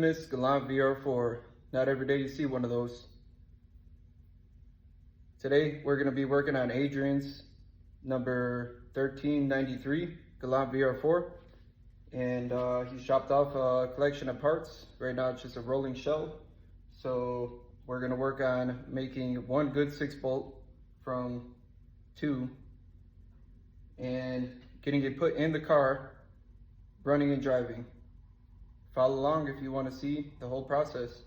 infamous Galant Vr4. Not every day you see one of those. Today we're going to be working on Adrian's number 1393 Galant Vr4, and he chopped off a collection of parts. Right now it's just a rolling shell, so we're going to work on making one good 6-bolt from 2 and getting it put in the car, running and driving. Follow along if you want to see the whole process.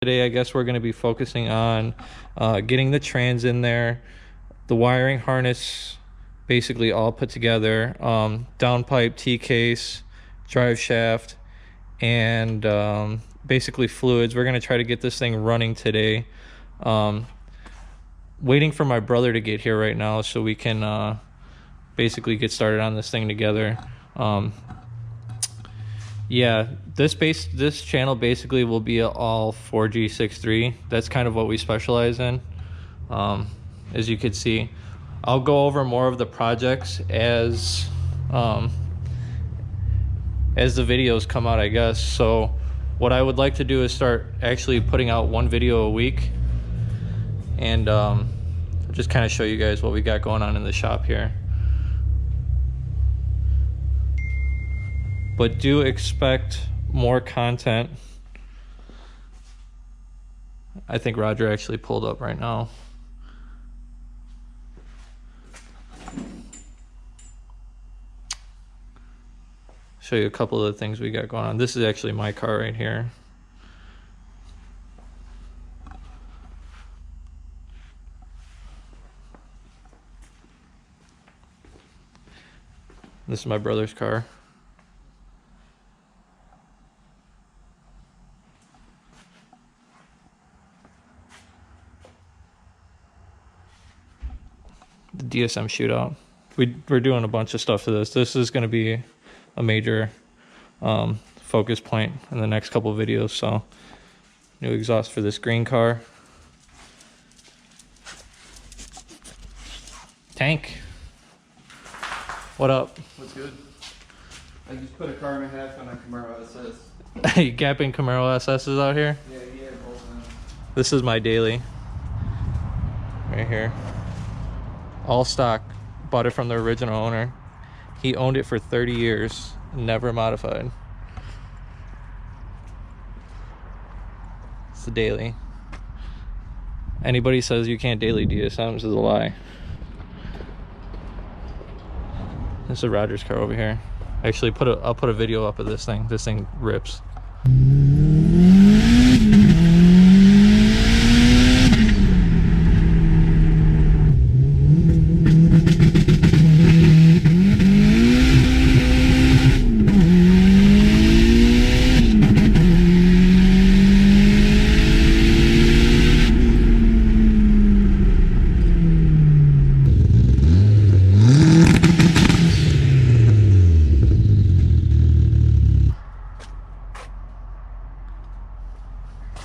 Today, I guess we're going to be focusing on getting the trans in there, the wiring harness basically all put together, downpipe, T-case, drive shaft, and basically fluids. We're going to try to get this thing running today. Waiting for my brother to get here right now so we can basically get started on this thing together. Yeah, this channel basically will be all 4G63. That's kind of what we specialize in. As you can see, I'll go over more of the projects as the videos come out, I guess. So what I would like to do is start actually putting out one video a week, and just kind of show you guys what we got going on in the shop here. But do expect more content. I think Roger actually pulled up right now. Show you a couple of the things we got going on. This is actually my car right here. This is my brother's car. The DSM shootout. We're doing a bunch of stuff to this. This is going to be a major focus point in the next couple of videos. So, new exhaust for this green car. Tank, what up? What's good? I just put a car and a half on a Camaro SS. You gapping Camaro SS's out here? Yeah, he had both of them. This is my daily. Right here. All stock. Bought it from the original owner. He owned it for 30 years. Never modified. It's the daily. Anybody says you can't daily DSMs is a lie. This is Roger's car over here. Actually, I'll put a video up of this thing. This thing rips.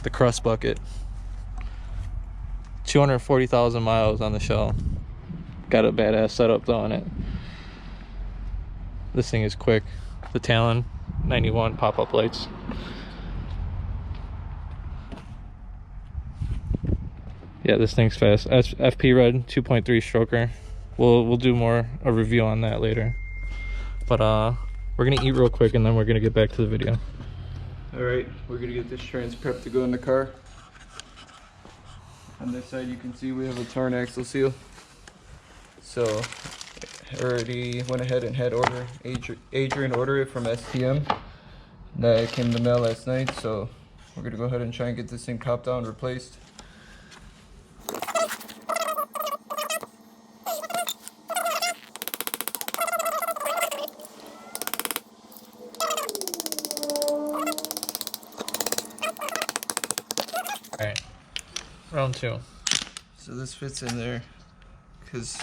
The crust bucket. 240,000 miles on the shell. Got a badass setup though on it. This thing is quick. The Talon 91 pop-up lights. Yeah, this thing's fast. FP Red 2.3 stroker. We'll do a review on that later. But we're gonna eat real quick and then we're gonna get back to the video. Alright, we're gonna get this trans prepped to go in the car. On this side you can see we have a torn axle seal. So I already went ahead and had Adrian order it from STM. That came in the mail last night, so we're gonna go ahead and try and get this thing popped out and replaced. Alright, round two. So this fits in there because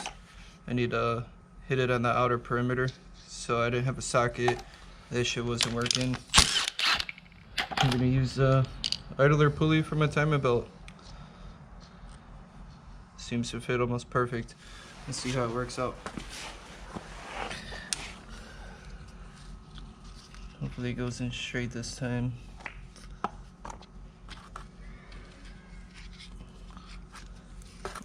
I need to hit it on the outer perimeter. So I didn't have a socket. This shit wasn't working. I'm gonna use the idler pulley for my timing belt. Seems to fit almost perfect. Let's see how it works out. Hopefully it goes in straight this time.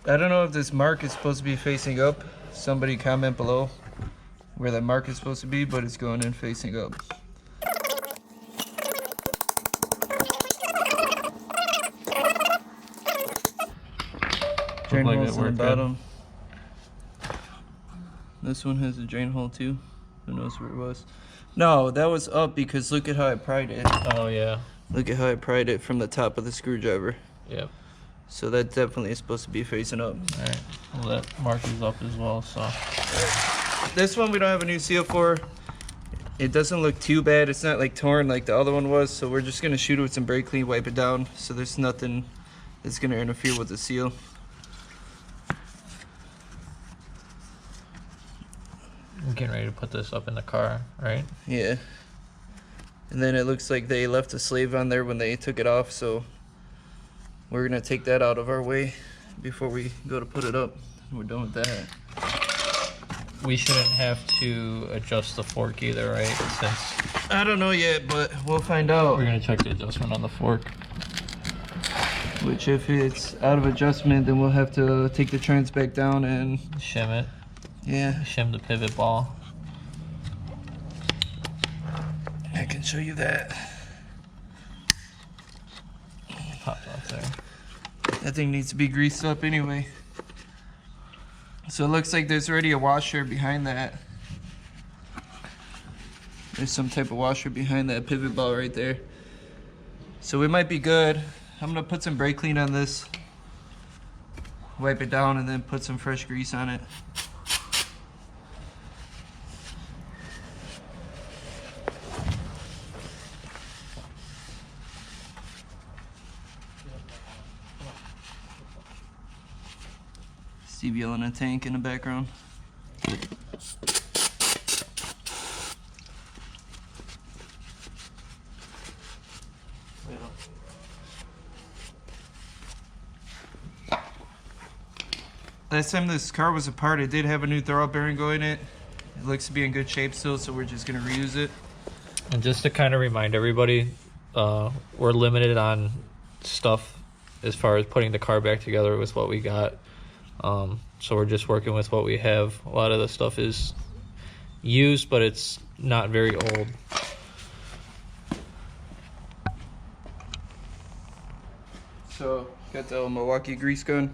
I don't know if this mark is supposed to be facing up. Somebody comment below where that mark is supposed to be, but it's going in facing up. Drain holes in the bottom. This one has a drain hole too. Who knows where it was? No, that was up because look at how I pried it. Oh yeah. Look at how I pried it from the top of the screwdriver. Yep. So that definitely is supposed to be facing up. All right. Well, that mark is up as well. So this one we don't have a new seal for. It doesn't look too bad. It's not like torn like the other one was. So we're just gonna shoot it with some brake clean, wipe it down. So there's nothing that's gonna interfere with the seal. I'm getting ready to put this up in the car, right? Yeah. And then it looks like they left a slave on there when they took it off, so we're gonna take that out of our way before we go to put it up. We're done with that. We shouldn't have to adjust the fork either, right? Since I don't know yet, but we'll find out. we're gonna check the adjustment on the fork. Which if it's out of adjustment, then we'll have to take the trans back down and Shim it. yeah, Shim the pivot ball. I can show you that. Popped off there. That thing needs to be greased up anyway. So it looks like there's already a washer behind that. There's some type of washer behind that pivot ball right there. So we might be good. I'm gonna put some brake clean on this, wipe it down, and then put some fresh grease on it. Steve yelling a tank in the background. Last time this car was apart, it did have a new throttle bearing going in it. It looks to be in good shape still, so we're just gonna reuse it. And just to kind of remind everybody, we're limited on stuff as far as putting the car back together with what we got. So we're just working with what we have. A lot of the stuff is used, but it's not very old. So, got the old Milwaukee grease gun.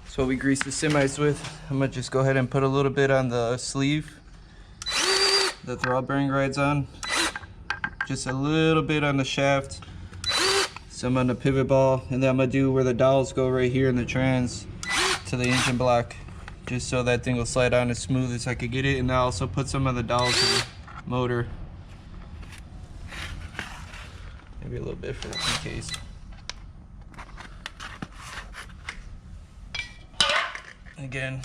That's what we grease the semis with. I'm gonna just go ahead and put a little bit on the sleeve the throttle bearing rides on. Just a little bit on the shaft. Some on the pivot ball. And then I'm gonna do where the dowels go right here in the trans to the engine block. Just so that thing will slide on as smooth as I could get it. And I also put some on the dowels of the motor. Maybe a little bit for in case. Again.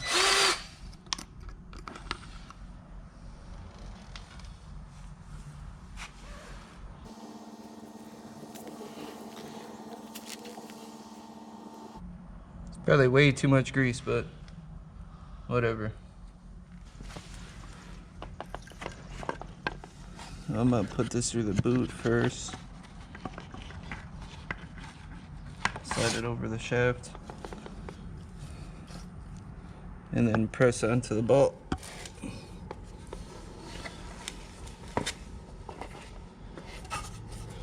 It's probably way too much grease, but whatever. I'm gonna put this through the boot first. Slide it over the shaft. And then press onto the bolt.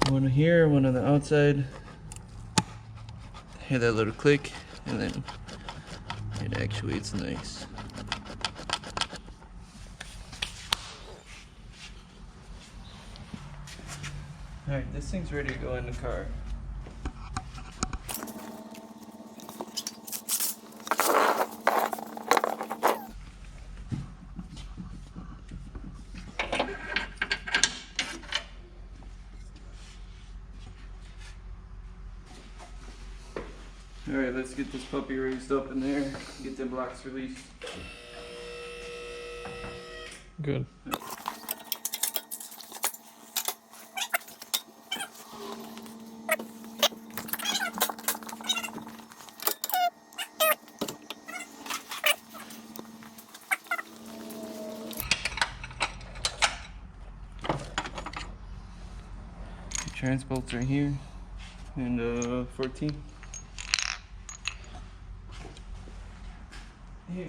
One here, one on the outside. Hear that little click, and then it actuates nice. Alright, this thing's ready to go in the car. Alright, let's get this puppy raised up in there, get the blocks released. Good. The trans bolts right here, and 14. Here.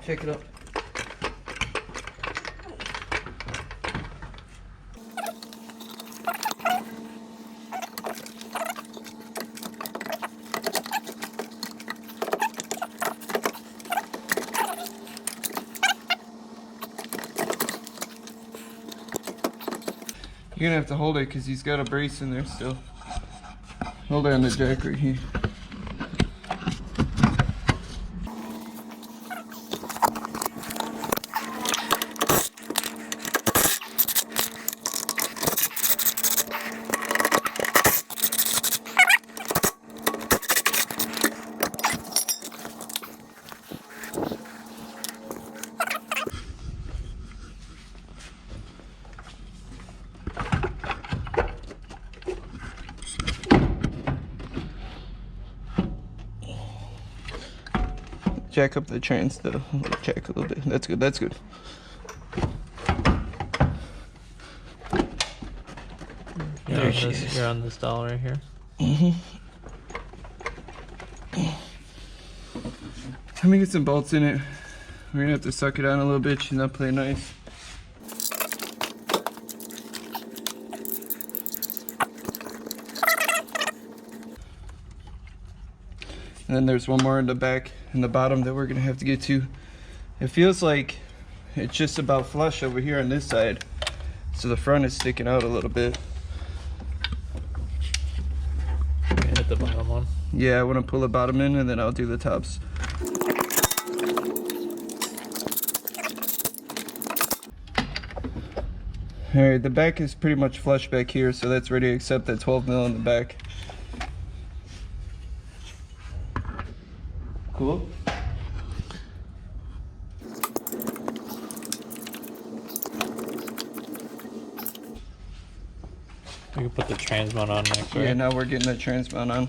Check it up. You're gonna have to hold it because he's got a brace in there still. Hold it on the jack right here. Jack up the trans though. Jack a little bit. That's good. That's good. You're on this doll right here. Let me get some bolts in it. We're gonna have to suck it on a little bit. She's not playing nice. And then there's one more in the back and the bottom that we're gonna have to get to. It feels like it's just about flush over here on this side. So the front is sticking out a little bit. Hit the bottom one. Yeah, I wanna pull the bottom in and then I'll do the tops. Alright, the back is pretty much flush back here, so that's ready to accept that 12 mil in the back. Cool. We can put the trans mount on next, right? Yeah, now we're getting the trans mount on.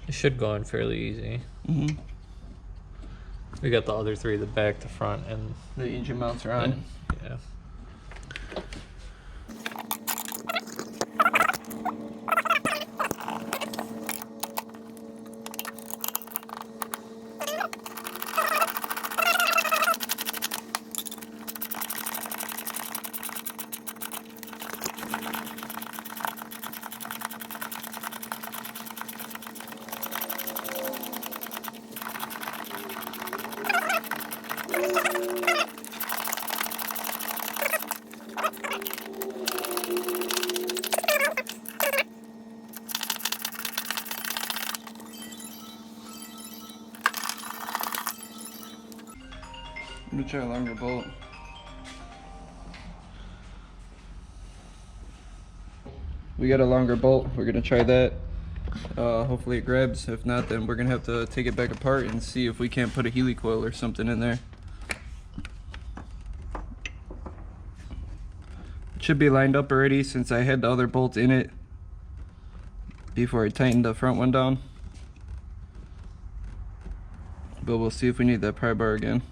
It should go in fairly easy. Mm-hmm. We got the other three, the back, the front, and The engine mounts are on. yeah. I'm gonna try a longer bolt. We got a longer bolt. We're gonna try that. Hopefully it grabs. If not, then we're gonna have to take it back apart and see if we can't put a Healy coil or something in there. It should be lined up already since I had the other bolt in it before I tightened the front one down. But we'll see if we need that pry bar again.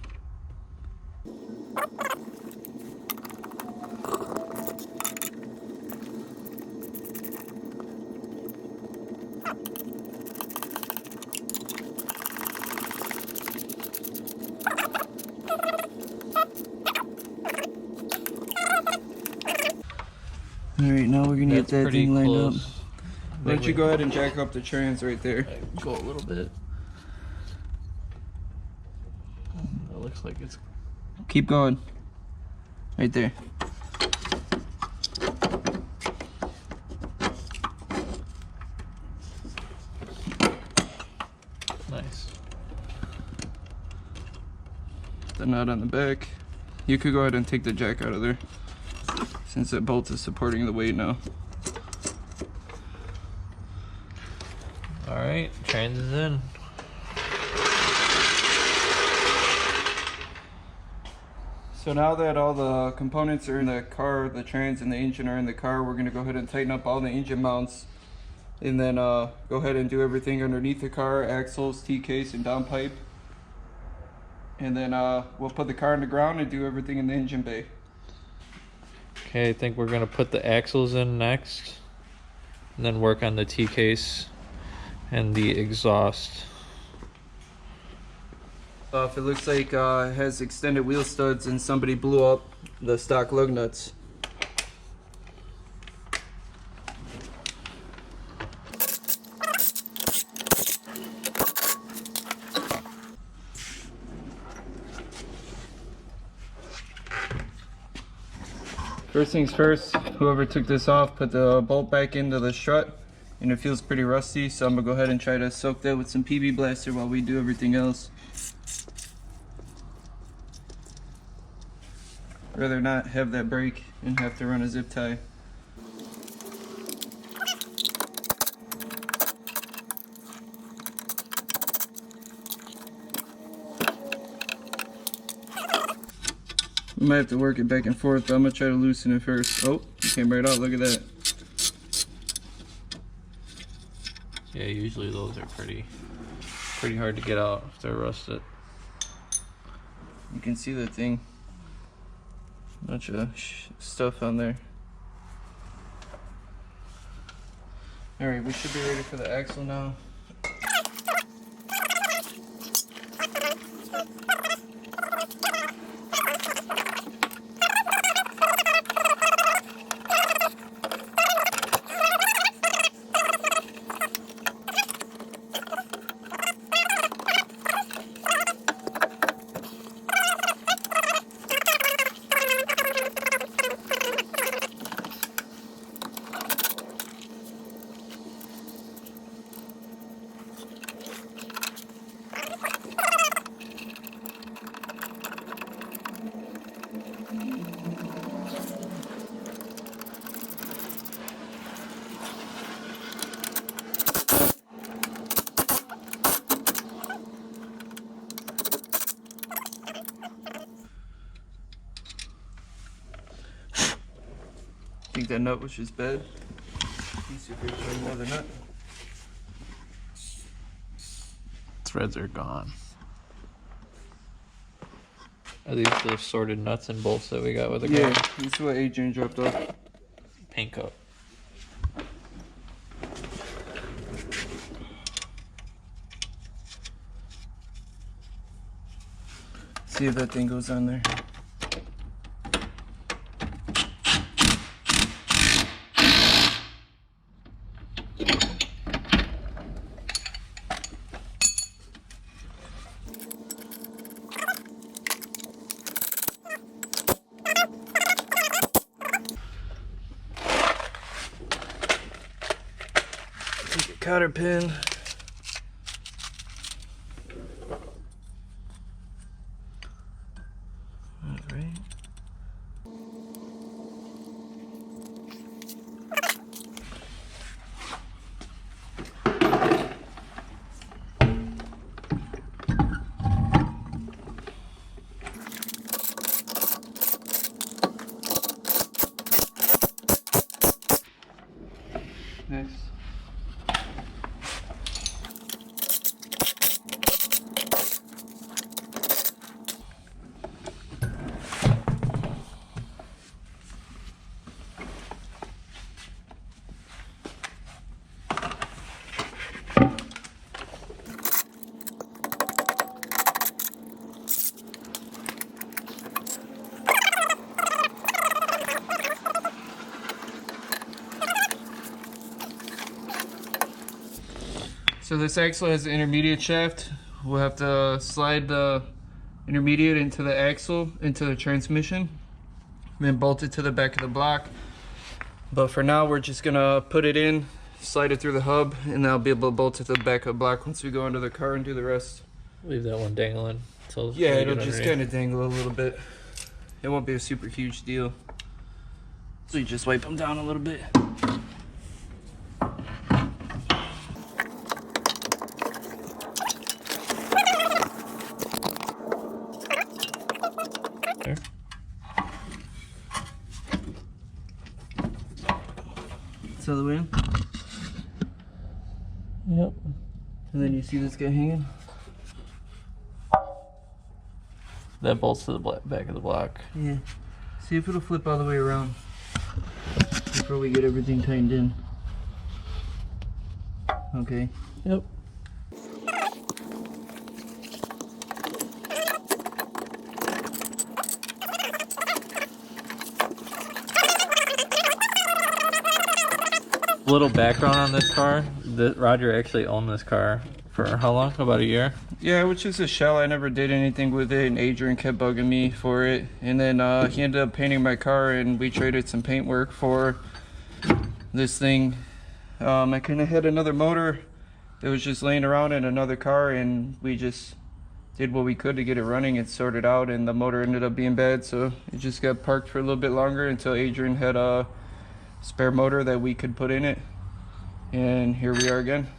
Alright, now we're gonna That's get that pretty thing lined close. up. Why don't you go ahead and jack up the trans right there? Go a little bit. It looks like it's Keep going. Right there. nice. The nut on the back. You could go ahead and take the jack out of there, since that bolt is supporting the weight now. All right, trans is in. So now that all the components are in the car, the trans and the engine are in the car, we're gonna go ahead and tighten up all the engine mounts, and then go ahead and do everything underneath the car, axles, T-case, and downpipe. And then we'll put the car on the ground and do everything in the engine bay. Okay, I think we're gonna put the axles in next, and then work on the T-case and the exhaust. If it looks like it has extended wheel studs and somebody blew up the stock lug nuts. First things first, whoever took this off put the bolt back into the strut, and it feels pretty rusty, so I'm gonna go ahead and try to soak that with some PB Blaster while we do everything else. Rather not have that break and have to run a zip tie. We might have to work it back and forth, but I'm gonna try to loosen it first. Oh, it came right out, look at that. Yeah, usually those are pretty hard to get out if they're rusted. You can see the thing. Bunch of stuff on there. Alright, we should be ready for the axle now. I think that nut was just bad. Let's see if we can find another nut. Threads are gone. Are these the sorted nuts and bolts that we got with the car? Yeah, this is what Adrian dropped off. Paint coat. See if that thing goes on there. Take a cotter pin. Alright. Next. So this axle has an intermediate shaft. We'll have to slide the intermediate into the axle, into the transmission, and then bolt it to the back of the block. But for now, we're just gonna put it in, slide it through the hub, and I'll be able to bolt it to the back of the block once we go into the car and do the rest. Leave that one dangling until Yeah, it'll just kind of dangle a little bit. It won't be a super huge deal. So you just wipe them down a little bit. There. So the way in. Yep. And then you see this guy hanging. That bolts to the back of the block. Yeah. See if it'll flip all the way around before we get everything tightened in. Okay. Yep. Little background on this car. Roger actually owned this car for how long? About a year? Yeah, it was just a shell. I never did anything with it, and Adrian kept bugging me for it. And then he ended up painting my car, and we traded some paint work for this thing. I kind of had another motor that was just laying around in another car, and we just did what we could to get it running and sort it out, and the motor ended up being bad, so it just got parked for a little bit longer until Adrian had a spare motor that we could put in it. And here we are again.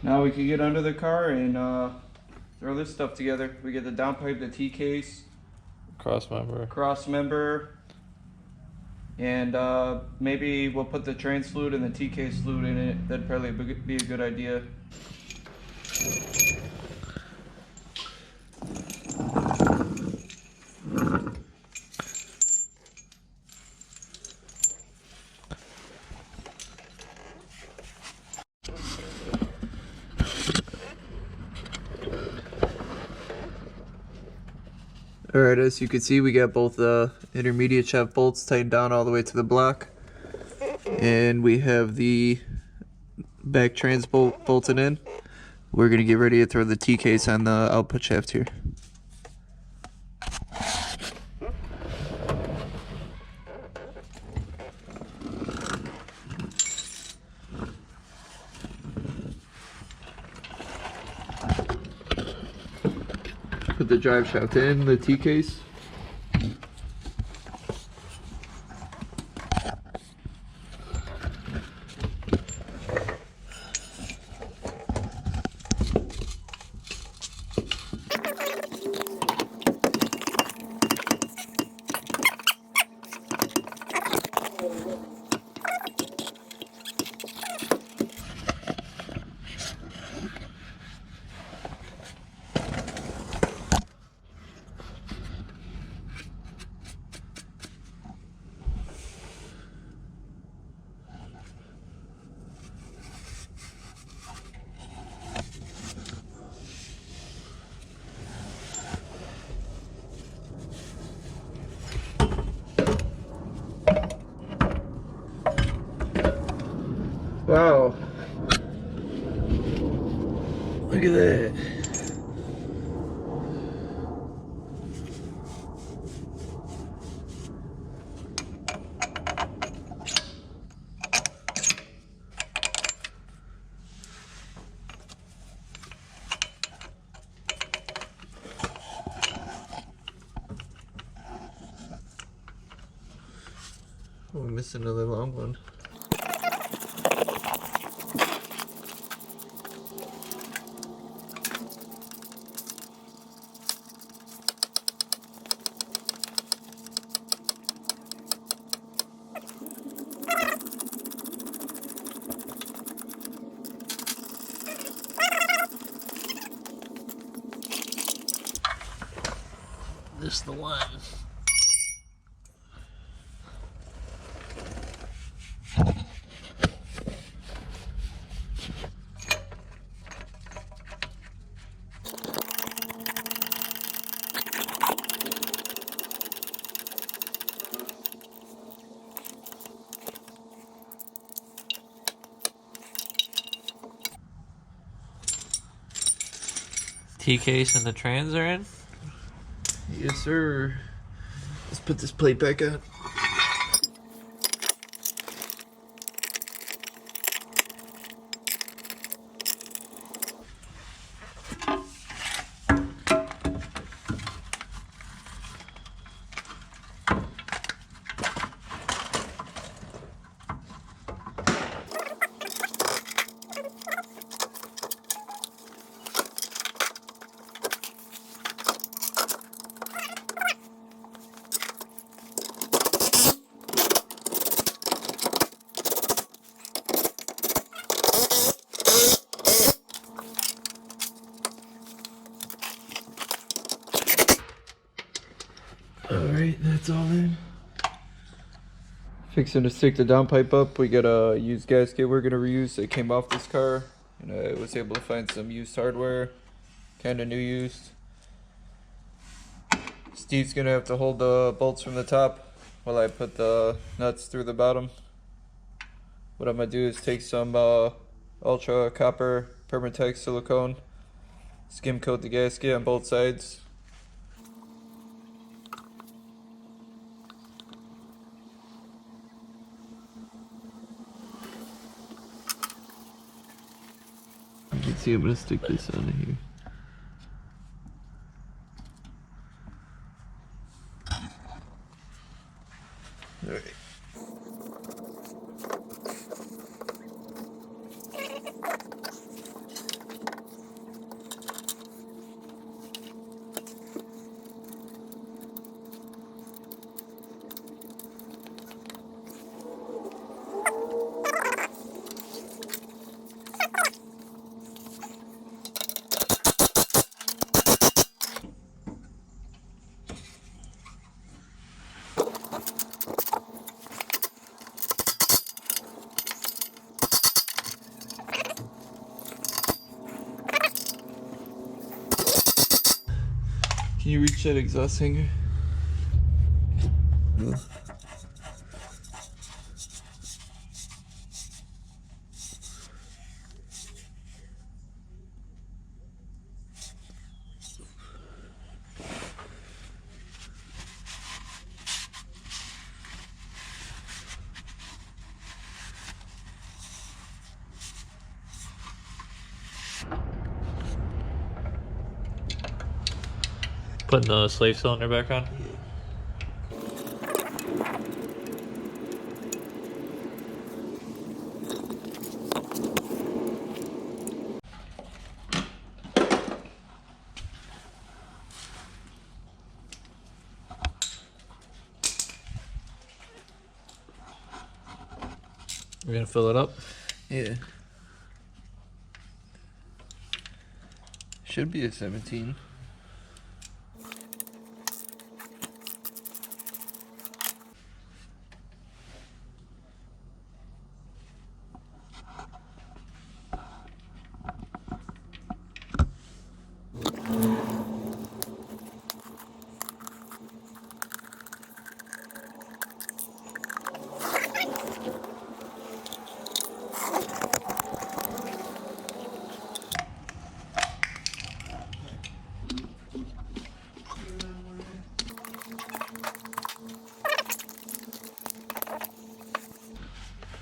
Now we can get under the car and throw this stuff together. We get the downpipe, the T-case, Cross member, and maybe we'll put the trans fluid and the T-case fluid in it. That'd probably be a good idea. Alright, as you can see, we got both the intermediate shaft bolts tightened down all the way to the block. And we have the back trans bolt bolted in. We're going to get ready to throw the T-case on the output shaft here. Put the drive shaft in, the T-case. Wow. Look at that. Oh, we missed another long one. This is the one. T-case and the trans are in? Yes, sir. Let's put this plate back on. Alright, that's all in. Fixing to stick the downpipe up. We got a used gasket we're gonna reuse that came off this car. And I was able to find some used hardware, kind of new used. Steve's gonna have to hold the bolts from the top while I put the nuts through the bottom. What I'm gonna do is take some ultra copper permatex silicone, skim coat the gasket on both sides. Let's see, I'm gonna stick this on here. Alright. Can you reach that exhaust hanger? No. Putting the slave cylinder back on? We're gonna fill it up? Yeah. Should be a 17.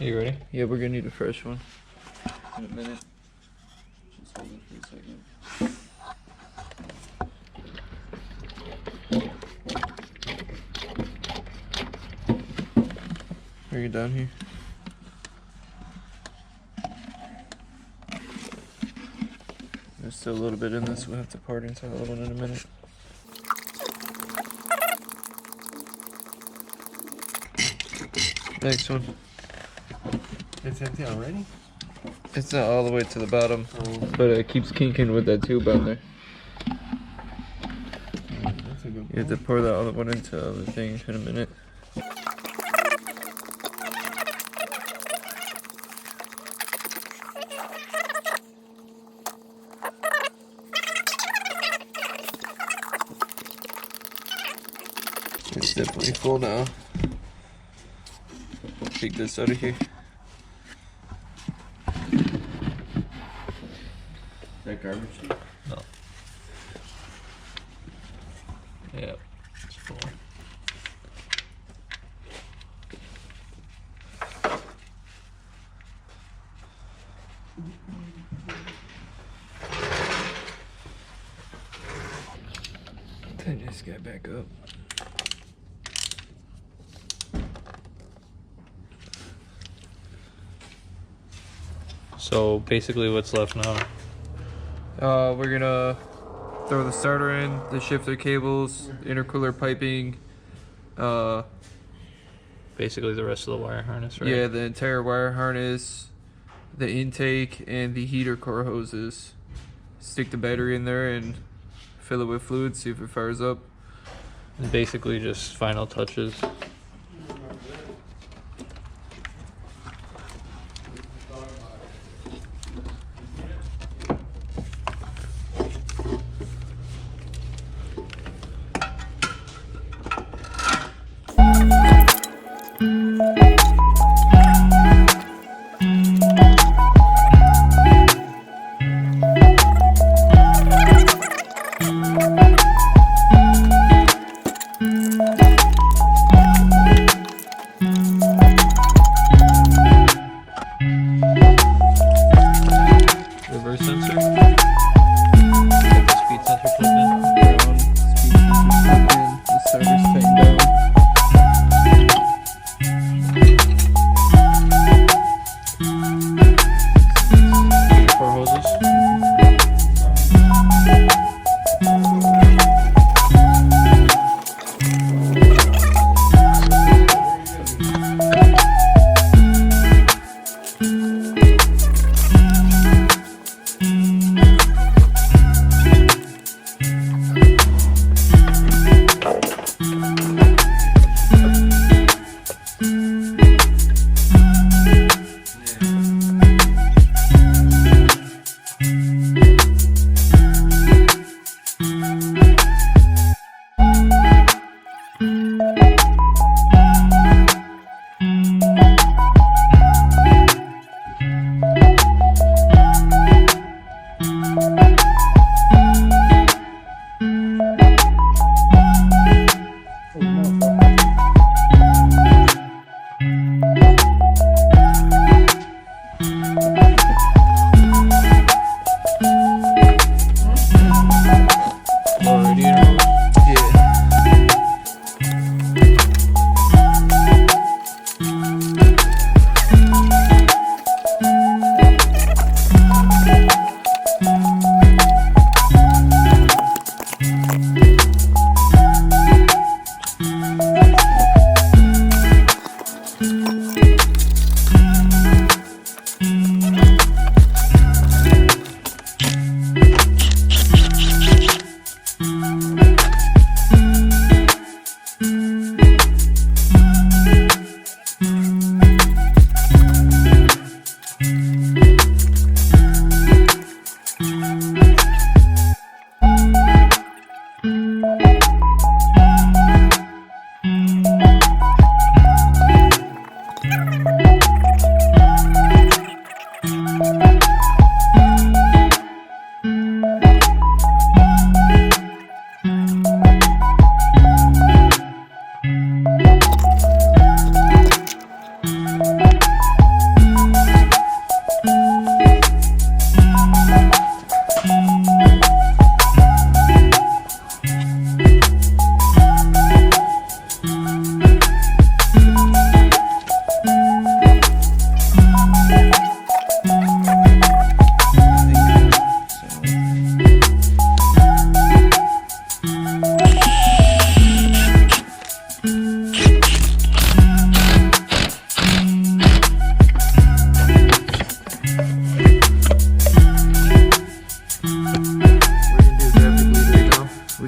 You ready? Yeah, we're gonna need a fresh one in a minute. Just hold it for a second. Bring it down here. There's still a little bit in this. We'll have to part into the other one in a minute. Next one. It's empty already? It's not all the way to the bottom, Oh, but it keeps kinking with that tube on there. that's a good You have to pour that other one into the thing in a minute. It's definitely full now. Take this out of here. That garbage. No. Then just get back up. So basically what's left now? We're gonna throw the starter in, the shifter cables, intercooler piping, basically the rest of the wire harness, right? Yeah, the entire wire harness, the intake, and the heater core hoses. Stick the battery in there and fill it with fluid, see if it fires up. And basically just final touches. Reverse sensor. Get the speed sensor plugged in. Ground, speed sensor plugged in, the starter's tightened down. Heater core hoses.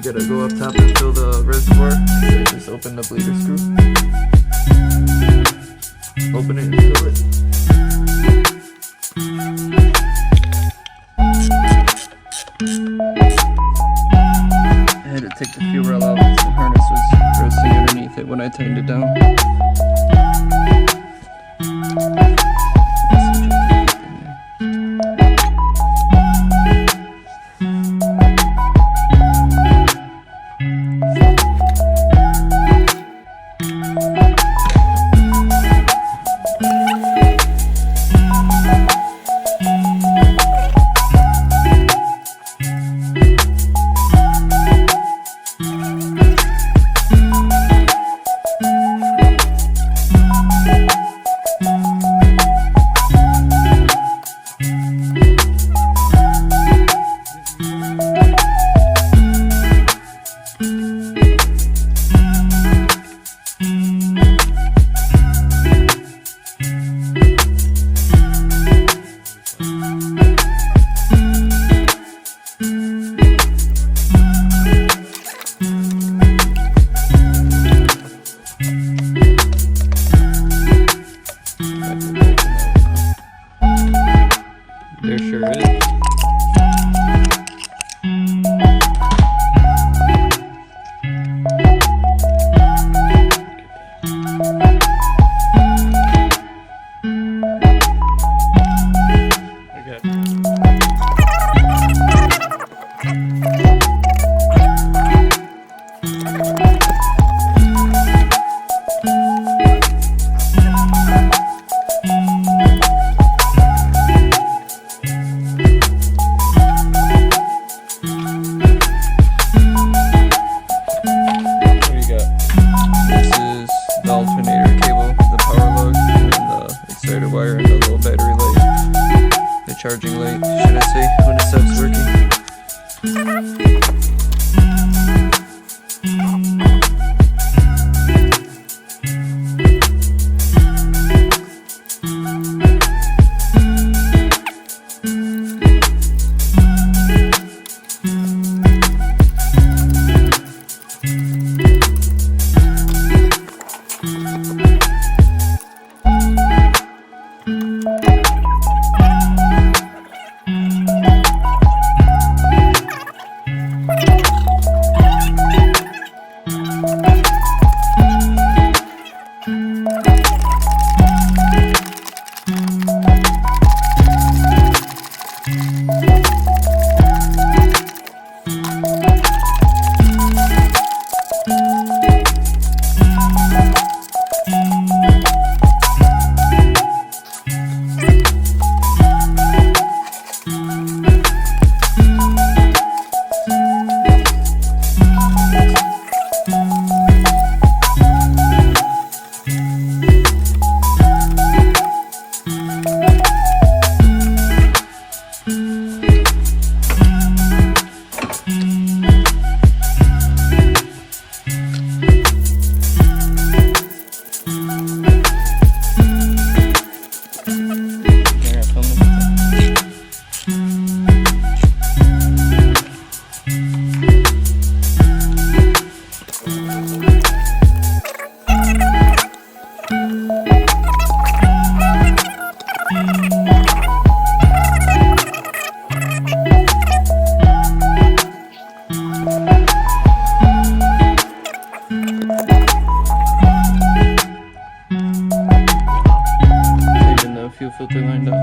Gotta go up top and fill the reservoir. So just open the bleeder screw. Open it and fill it. I had to take the fuel rail out because the harness was resting underneath it when I tightened it down. sure is. Wire and a little battery light, the charging light, should I say, when it stops working. Fuel filter lined up.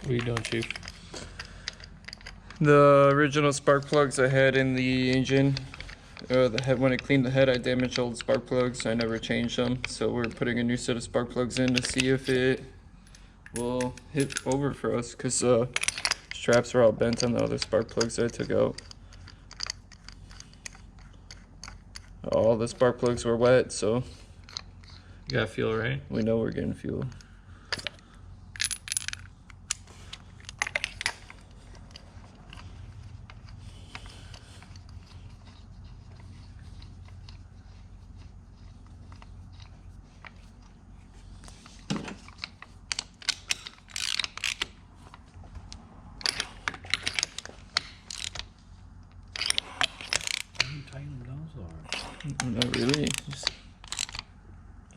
What are you doing, Chief? The original spark plugs I had in the engine, the head, when I cleaned the head, I damaged all the spark plugs. I never changed them, so we're putting a new set of spark plugs in to see if it will hit over for us, because straps are all bent on the other spark plugs that I took out. All the spark plugs were wet, so You got fuel, right? we know we're getting fuel. Not really. Just,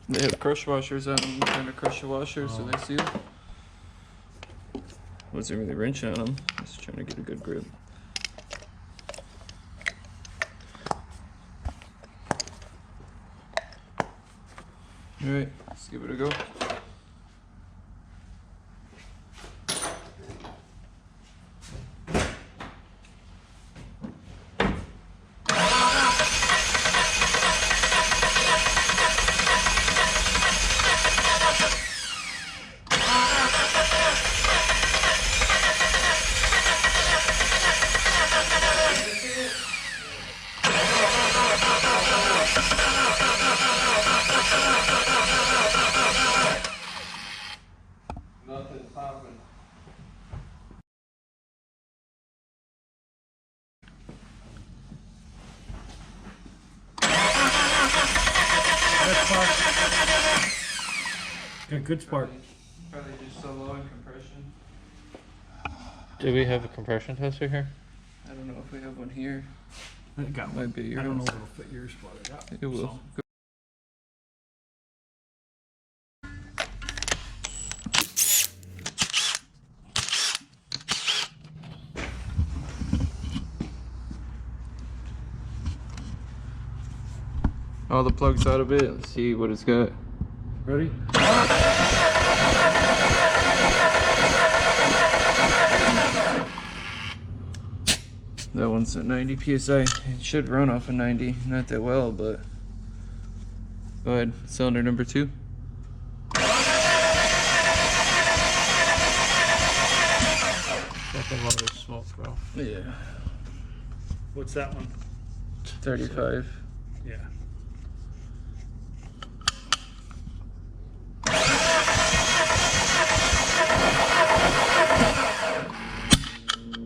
they have crush washers on them. I'm trying to crush the washers so they seal. Wasn't really wrenching on them. Just trying to get a good grip. Alright, let's give it a go. Nothing popping. Got good spark. Probably just so low in compression. Do we have a compression tester here? I don't know if we have one here. I got one. Might be yours. I don't know if it'll fit yours, but I got It will. some. All the plugs out of it. Let's see what it's got. Ready? That one's at 90 psi. It should run off of 90. Not that well, but go ahead. Cylinder number 2. Nothing wrong with smoke, bro. Yeah. What's that one? 35. Yeah.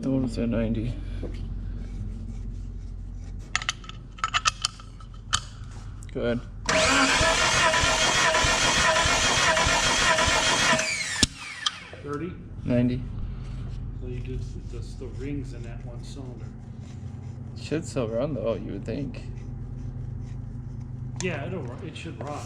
That one's at 90. Go ahead. 30. 90. So you do just the rings in that one cylinder. Should still run though, you would think. Yeah, it should run.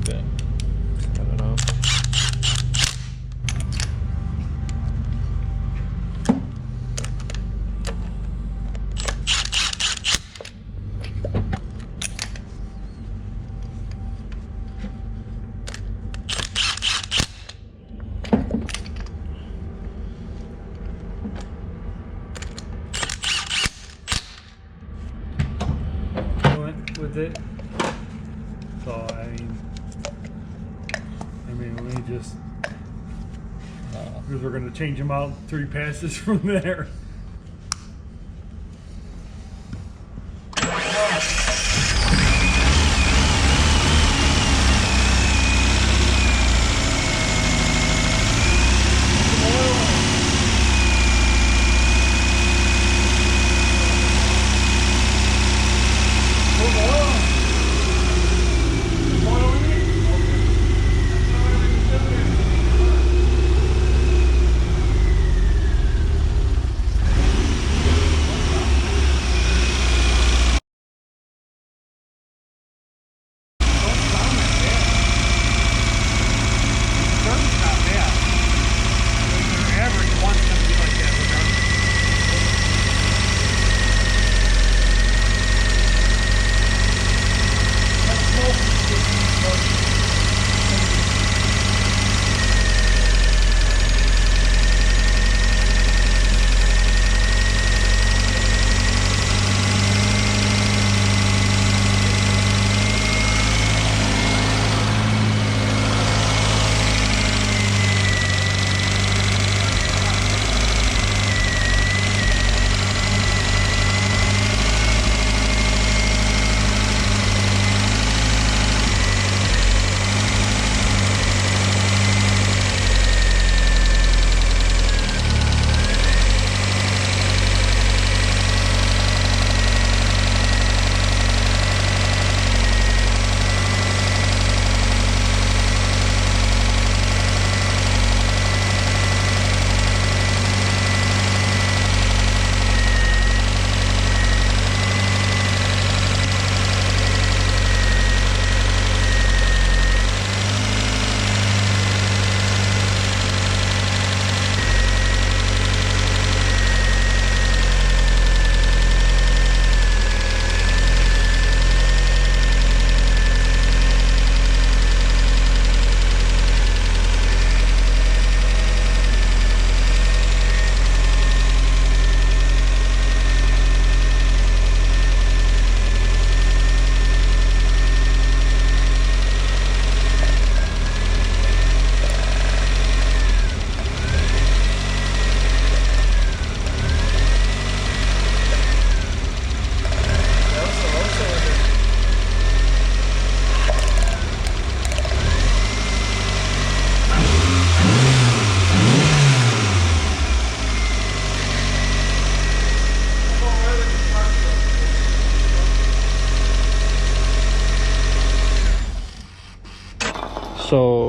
Okay. I don't know. Went with it. So I mean, we just because we're gonna change them out 3 passes from there.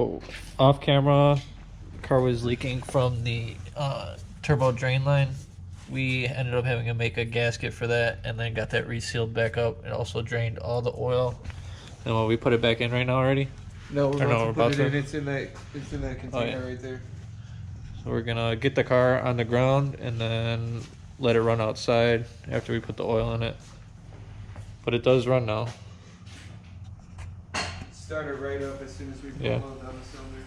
So off camera, car was leaking from the turbo drain line. We ended up having to make a gasket for that, and then got that resealed back up. It also drained all the oil. And will we put it back in right now already? No, we're about to about put it to? in. It's in that container right there. So we're gonna get the car on the ground and then let it run outside after we put the oil in it. But it does run now. Start it right up as soon as we pull Yeah. down the cylinders.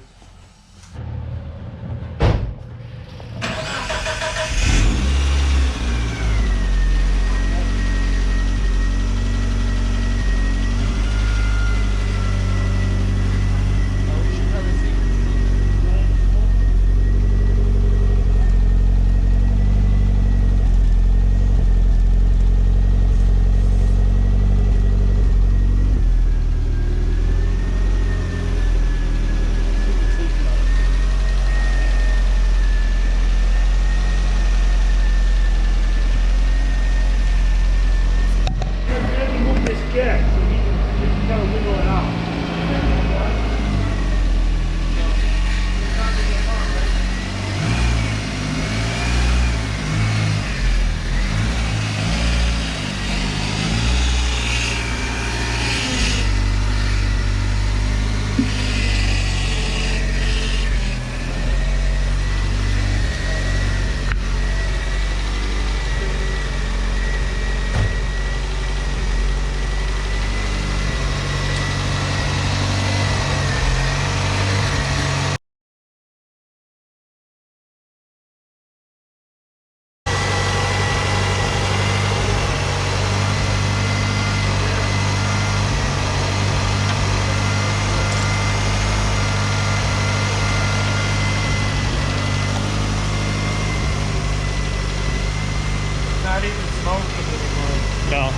Not even smoking anymore. No.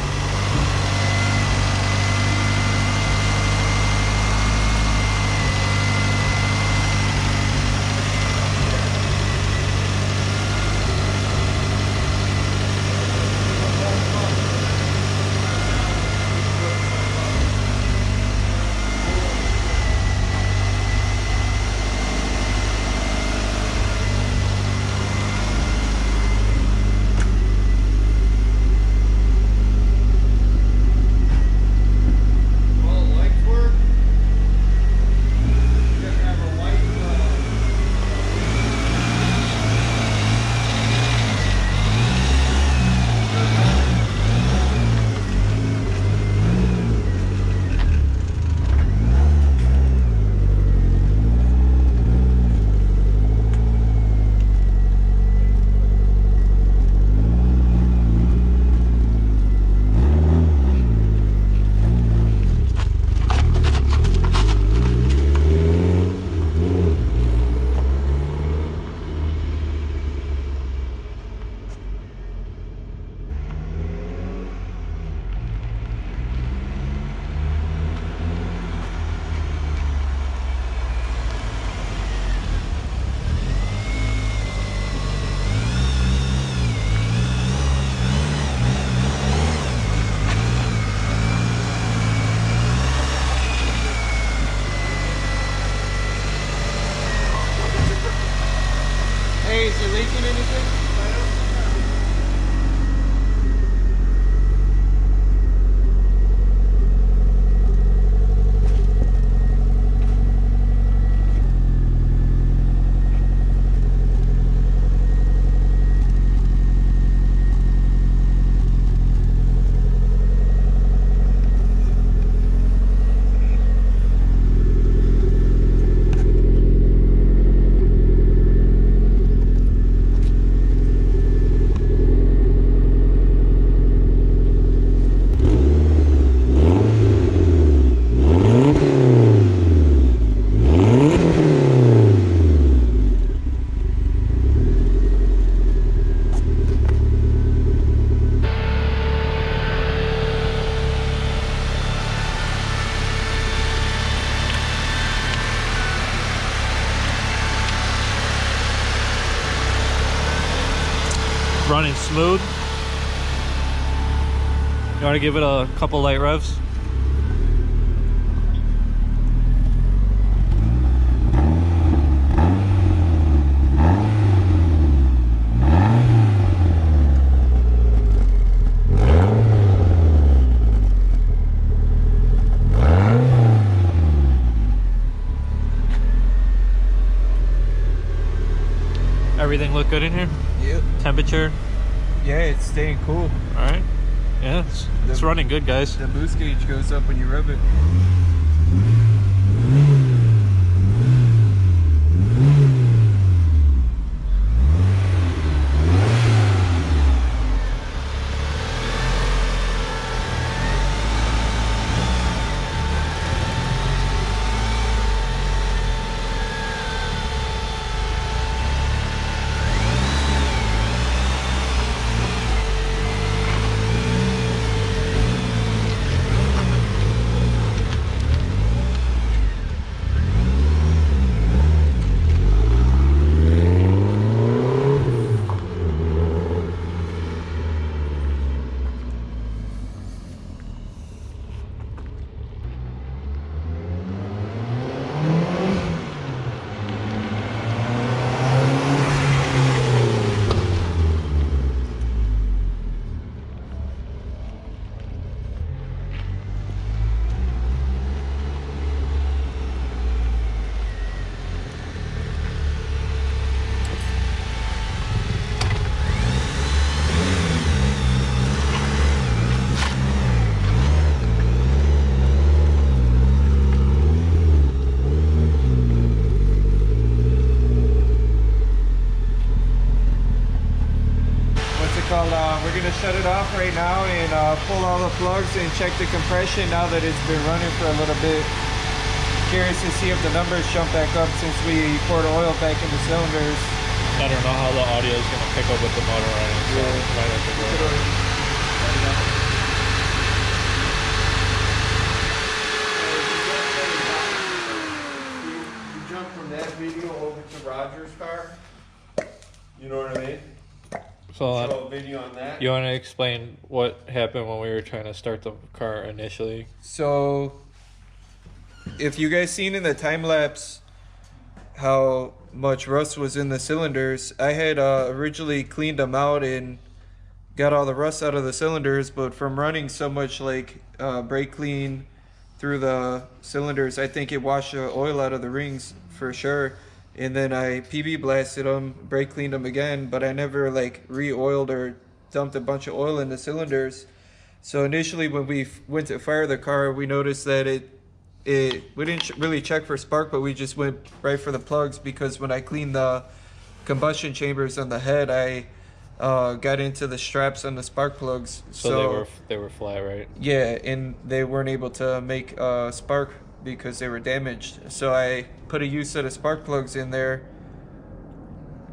Well, lights work. You have to have a light. Hey, is it leaking anything? Running smooth. You want to give it a couple light revs? Everything look good in here? Yep. Temperature? Yeah, it's staying cool. All right. Yeah, it's running good, guys. The boost gauge goes up when you rev it. We're gonna shut it off right now and pull all the plugs and check the compression now that it's been running for a little bit. Curious to see if the numbers jump back up since we poured oil back in the cylinders. I don't know how the audio is going to pick up with the motor running, so might have to go. You jump from that video over to Roger's car. You know what I mean? So Show a video on that. you want to explain what happened when we were trying to start the car initially? So, if you guys seen in the time lapse how much rust was in the cylinders, I had originally cleaned them out and got all the rust out of the cylinders, but from running so much like brake clean through the cylinders, I think it washed the oil out of the rings for sure. And then I PB blasted them, brake cleaned them again, but I never like re-oiled or dumped a bunch of oil in the cylinders. So initially when we went to fire the car, we noticed that we didn't really check for spark, but we just went right for the plugs, because when I cleaned the combustion chambers on the head, I got into the straps on the spark plugs. So they were flat, right? Yeah, and they weren't able to make spark because they were damaged. So I put a used set of spark plugs in there.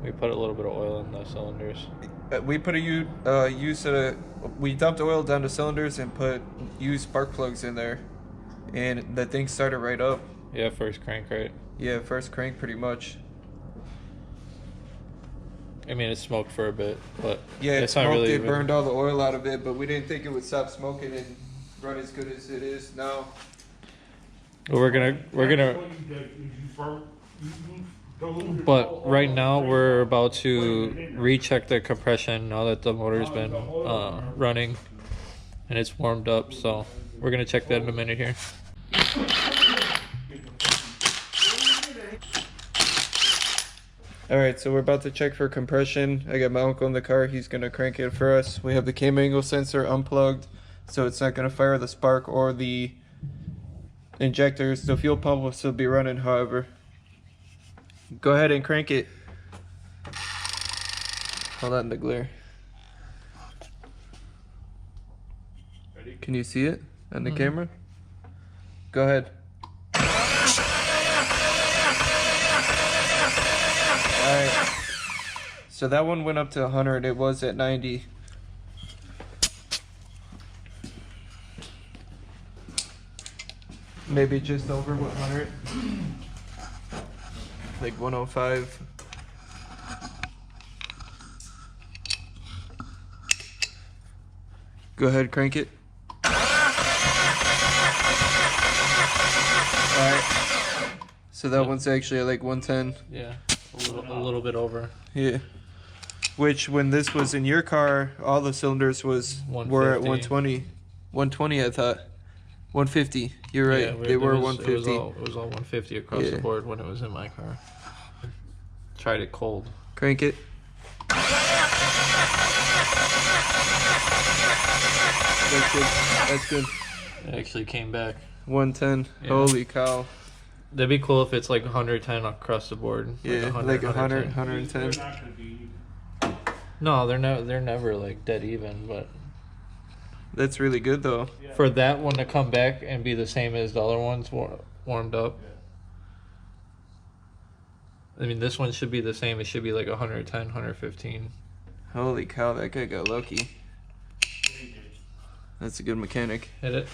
We put a little bit of oil in the cylinders. We put a used set of, we dumped oil down the cylinders and put used spark plugs in there, and the thing started right up. Yeah, first crank, right? Yeah, first crank pretty much. I mean, it smoked for a bit, but Yeah, it it's not smoked, really it burned all the oil out of it, but we didn't think it would stop smoking and run as good as it is now. We're gonna. But right now we're about to recheck the compression now that the motor's been running and it's warmed up. So we're gonna check that in a minute here. All right, so we're about to check for compression. I got my uncle in the car. He's gonna crank it for us. We have the cam angle sensor unplugged, so it's not gonna fire the spark or the injectors. The fuel pump will still be running, however. Go ahead and crank it. Hold on, the glare. Can you see it on the camera? Go ahead. Alright. So that one went up to 100. It was at 90. Maybe just over 100. Like 105. Go ahead, crank it. Alright. So that one's actually at like 110. Yeah, a little bit over. Yeah. Which, when this was in your car, all the cylinders were at 120. 120, I thought. 150. You're right. Yeah, they were it was, 150. It was all 150 across the board when it was in my car. Tried it cold. Crank it. That's good. That's good. It actually came back. 110. Yeah. Holy cow. That'd be cool if it's like 110 across the board. Yeah, like 100, 110. They're not gonna be No, they're never like dead even, but That's really good though. for that one to come back and be the same as the other ones warmed up. I mean, this one should be the same. It should be like 110, 115. Holy cow, that guy got lucky. That's a good mechanic. Hit it.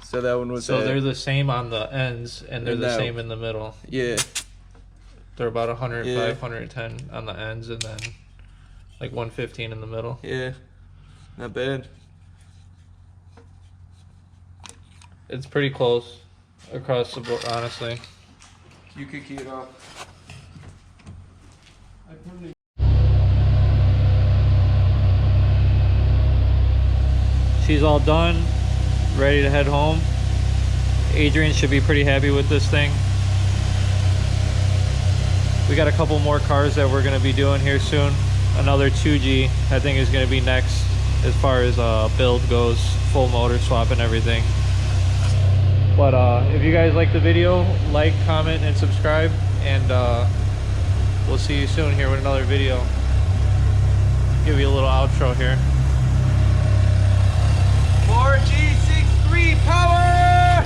So that one was So at- they're the same on the ends, and they're And the that- same in the middle. yeah. They're about 105, Yeah. 110 on the ends, and then like 115 in the middle. Yeah. Not bad. It's pretty close across the board, honestly. You could key it off. She's all done, ready to head home. Adrian should be pretty happy with this thing. We got a couple more cars that we're going to be doing here soon. Another 2G I think is going to be next as far as build goes, full motor swap and everything. But if you guys like the video, like, comment, and subscribe, and we'll see you soon here with another video. Give you a little outro here. 4G63 power!